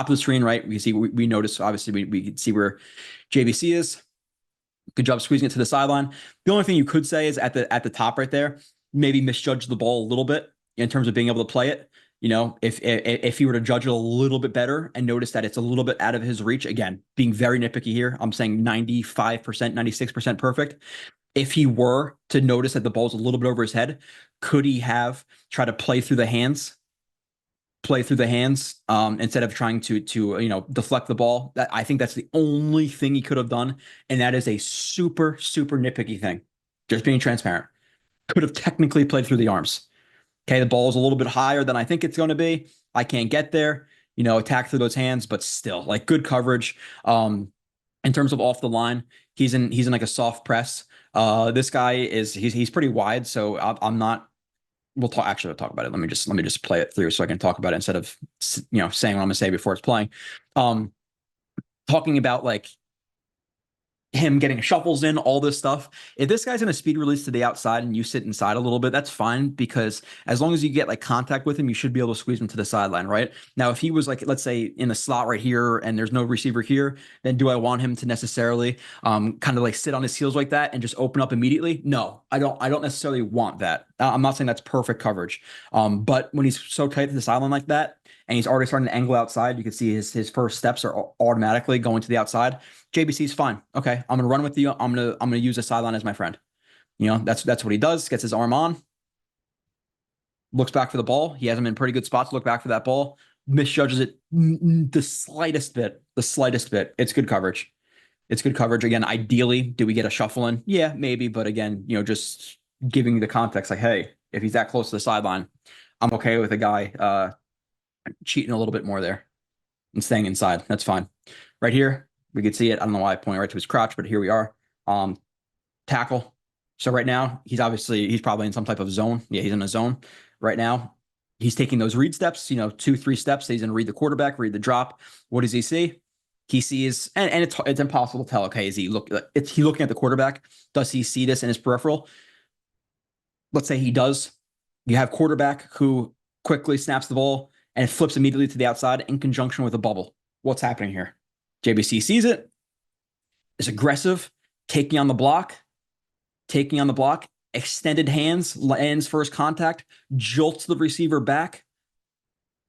top of the screen, right? We see, we notice, obviously, we can see where JBC is. Good job squeezing it to the sideline. The only thing you could say is at the top right there, maybe misjudge the ball a little bit in terms of being able to play it. You know, if he were to judge it a little bit better and notice that it's a little bit out of his reach, again, being very nitpicky here, I'm saying 95%, 96% perfect. If he were to notice that the ball's a little bit over his head, could he have tried to play through the hands instead of trying to deflect the ball? That, I think that's the only thing he could have done, and that is a super nitpicky thing. Just being transparent. Could have technically played through the arms. Okay, the ball is a little bit higher than I think it's going to be. I can't get there. Attack through those hands, but still, like, good coverage. In terms of off the line, he's in like a soft press. This guy he's pretty wide, so I'm not. We'll talk about it. Let me just play it through so I can talk about it instead of saying what I'm gonna say before it's playing. Talking about like him getting shuffles in, all this stuff. If this guy's in a speed release to the outside and you sit inside a little bit, that's fine, because as long as you get like contact with him, you should be able to squeeze him to the sideline, right? Now, if he was like, let's say, in the slot right here and there's no receiver here, then do I want him to necessarily kind of like sit on his heels like that and just open up immediately? No, I don't necessarily want that. I'm not saying that's perfect coverage. But when he's so tight to the sideline like that, and he's already starting to angle outside, you can see his first steps are automatically going to the outside. JBC's fine. Okay, I'm gonna run with you. I'm gonna use the sideline as my friend. That's what he does. Gets his arm on, looks back for the ball. He has him in pretty good spots to look back for that ball. Misjudges it the slightest bit. It's good coverage. Again, ideally, do we get a shuffle in? Yeah, maybe. But again, just giving the context, like, hey, if he's that close to the sideline, I'm okay with a guy cheating a little bit more there and staying inside. That's fine. Right here, we could see it. I don't know why I pointed right to his crotch, but here we are. Tackle. So right now, he's probably in some type of zone. Yeah, he's in a zone right now. He's taking those read steps, 2-3 steps. He's going to read the quarterback, read the drop. What does he see? He sees, and it's impossible to tell. Okay, is he looking at the quarterback? Does he see this in his peripheral? Let's say he does. You have quarterback who quickly snaps the ball and it flips immediately to the outside in conjunction with a bubble. What's happening here? JBC sees it, is aggressive, taking on the block, extended hands, lands first contact, jolts the receiver back,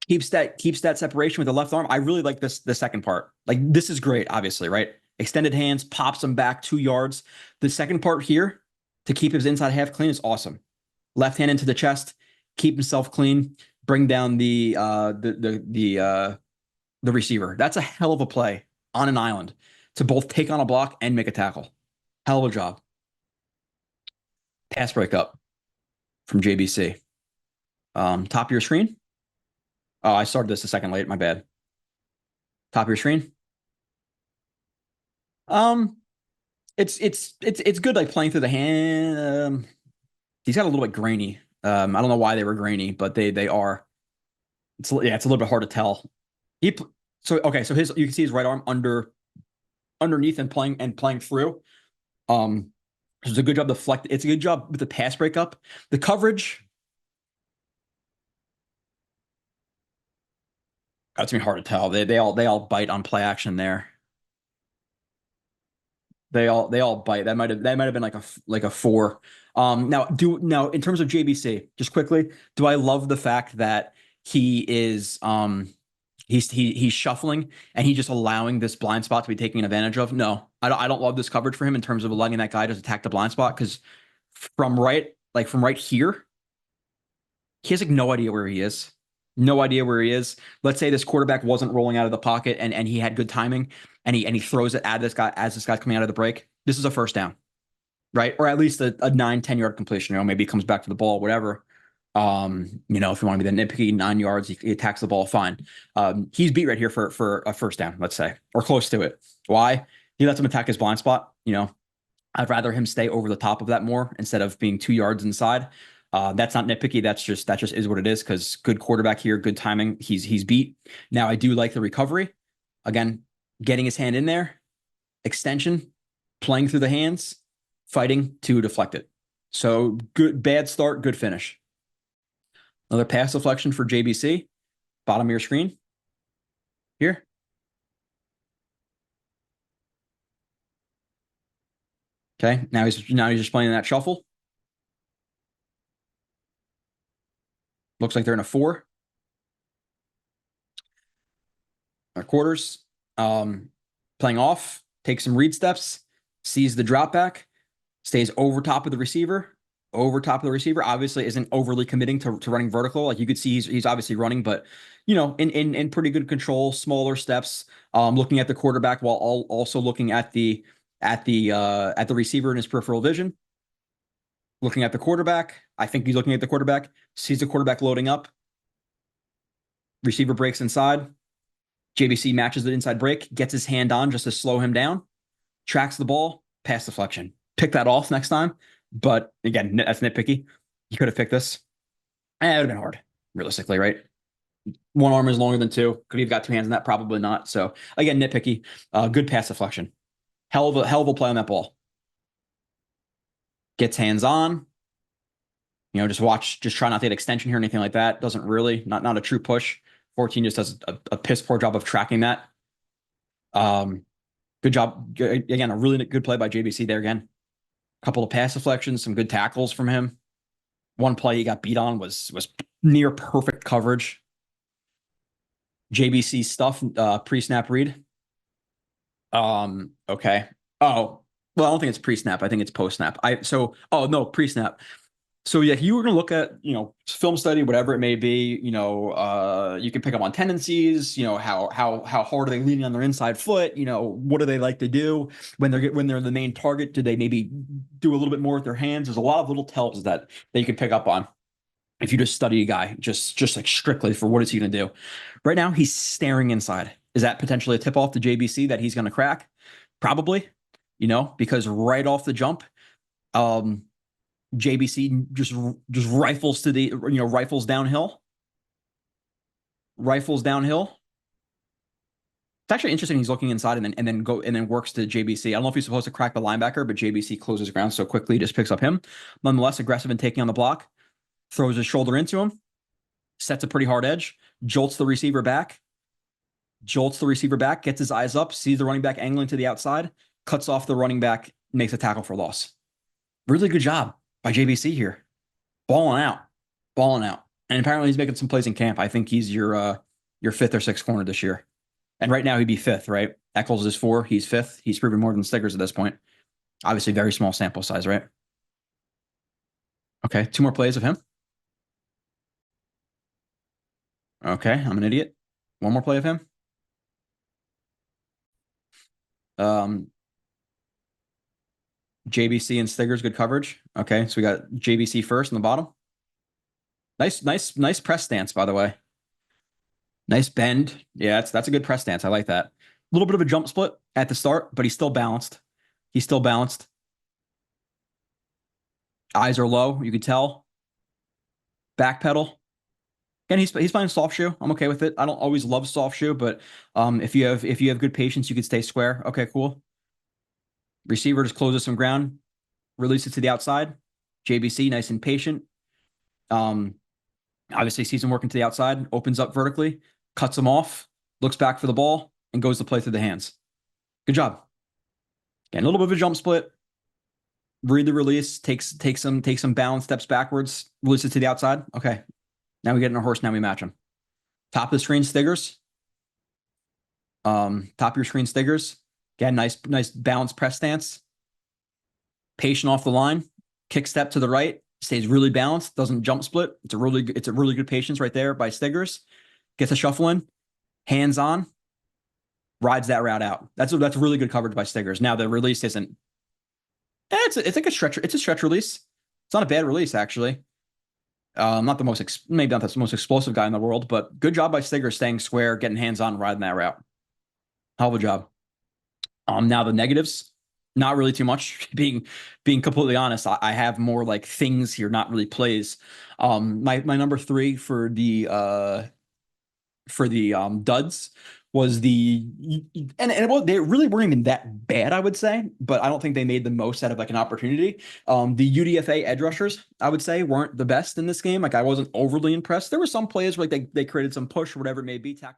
keeps that separation with the left arm. I really like the second part. Like, this is great, obviously, right? Extended hands, pops him back 2 yards. The second part here, to keep his inside half clean, is awesome. Left hand into the chest, keep himself clean, bring down the receiver. That's a hell of a play on an island to both take on a block and make a tackle. Hell of a job. Pass breakup from JBC. Top of your screen. Oh, I started this a second late. My bad. Top of your screen. It's good, like, playing through the hand. These got a little bit grainy. I don't know why they were grainy, but they are. It's a little bit hard to tell. So you can see his right arm underneath and playing through. It's a good job deflect. It's a good job with the pass breakup. The coverage. That's gonna be hard to tell. They all bite on play action there. They all bite. That might have been like a 4. Now in terms of JBC, just quickly, do I love the fact that he is he's shuffling and he's just allowing this blind spot to be taken advantage of? No, I don't love this coverage for him in terms of letting that guy just attack the blind spot, because from right here, he has like no idea where he is. No idea where he is. Let's say this quarterback wasn't rolling out of the pocket and he had good timing and he throws it at this guy as this guy's coming out of the break. This is a first down, right? Or at least a 9-10 yard completion. Maybe he comes back to the ball, whatever. If you want to be the nitpicky, 9 yards, he attacks the ball, fine. He's beat right here for a first down, let's say, or close to it. Why? He lets him attack his blind spot. I'd rather him stay over the top of that more instead of being 2 yards inside. That's not nitpicky. That just is what it is, because good quarterback here, good timing. He's beat. Now, I do like the recovery. Again, getting his hand in there, extension, playing through the hands, fighting to deflect it. So bad start, good finish. Another pass deflection for JBC. Bottom of your screen. here. Okay, now he's just playing that shuffle. Looks like they're in a 4. Quarters. Playing off, takes some read steps, sees the drop back, stays over top of the receiver. Over top of the receiver, obviously isn't overly committing to running vertical. Like you could see, he's obviously running, but in pretty good control, smaller steps. Looking at the quarterback while also looking at the receiver in his peripheral vision. Looking at the quarterback, I think he's looking at the quarterback. Sees the quarterback loading up. Receiver breaks inside. JBC matches the inside break, gets his hand on just to slow him down. Tracks the ball, pass deflection. Pick that off next time. But again, that's nitpicky. You could have picked this. It would have been hard, realistically, right? One arm is longer than two. Could he have got two hands on that? Probably not. So again, nitpicky. Good pass deflection. Hell of a play on that ball. Gets hands on. Just try not to get extension here or anything like that. Doesn't really, not a true push. 14 just does a piss poor job of tracking that. Good job. Again, a really good play by JBC there again. Couple of pass deflections, some good tackles from him. One play he got beat on was near perfect coverage. JBC stuff, pre-snap read. Okay. Oh, well, I don't think it's pre-snap. I think it's post-snap. No, pre-snap. So yeah, you were going to look at, film study, whatever it may be, you can pick up on tendencies, how hard are they leaning on their inside foot? What do they like to do when they're the main target? Do they maybe do a little bit more with their hands? There's a lot of little tells that you can pick up on if you just study a guy, just like strictly for what is he going to do. Right now, he's staring inside. Is that potentially a tip off to JBC that he's going to crack? Probably, because right off the jump, JBC just rifles to the, rifles downhill. It's actually interesting. He's looking inside and then works to JBC. I don't know if he's supposed to crack the linebacker, but JBC closes ground so quickly, just picks up him. Nonetheless, aggressive and taking on the block, throws his shoulder into him, sets a pretty hard edge, jolts the receiver back, gets his eyes up, sees the running back angling to the outside, cuts off the running back, makes a tackle for loss. Really good job by JBC here. Balling out. And apparently he's making some plays in camp. I think he's your 5th or 6th corner this year. And right now he'd be 5th, right? Eccles is 4. He's 5th. He's proven more than Stiggers at this point. Obviously very small sample size, right? Okay, 2 more plays of him. Okay, I'm an idiot. 1 more play of him. JBC and Stiggers, good coverage. Okay, so we got JBC first in the bottom. Nice press stance, by the way. Nice bend. Yeah, that's a good press stance. I like that. A little bit of a jump split at the start, but he's still balanced. Eyes are low, you could tell. Back pedal. Again, he's playing soft shoe. I'm okay with it. I don't always love soft shoe, but if you have good patience, you could stay square. Okay, cool. Receiver just closes some ground, release it to the outside. JBC, nice and patient. Obviously sees him working to the outside, opens up vertically, cuts him off, looks back for the ball, and goes to play through the hands. Good job. Again, a little bit of a jump split. Read the release, takes some balance steps backwards, release it to the outside. Okay. Now we get in a horse, now we match him. Top of the screen, Stiggers. Top of your screen, Stiggers. Again, nice balanced press stance. Patient off the line. Kick step to the right. Stays really balanced. Doesn't jump split. It's a really good patience right there by Stiggers. Gets a shuffle in. Hands on. Rides that route out. That's really good coverage by Stiggers. Now the release isn't. It's like a stretch. It's a stretch release. It's not a bad release actually. Not the most maybe not the most explosive guy in the world, but good job by Stiggers staying square, getting hands on, riding that route. Hell of a job. Now the negatives, not really too much. Being completely honest, I have more like things here, not really plays. My number 3 for the duds was they really weren't even that bad, I would say, but I don't think they made the most out of like an opportunity. The UDFA edge rushers, I would say, weren't the best in this game. Like I wasn't overly impressed. There were some plays where like they created some push or whatever it may be. Tackle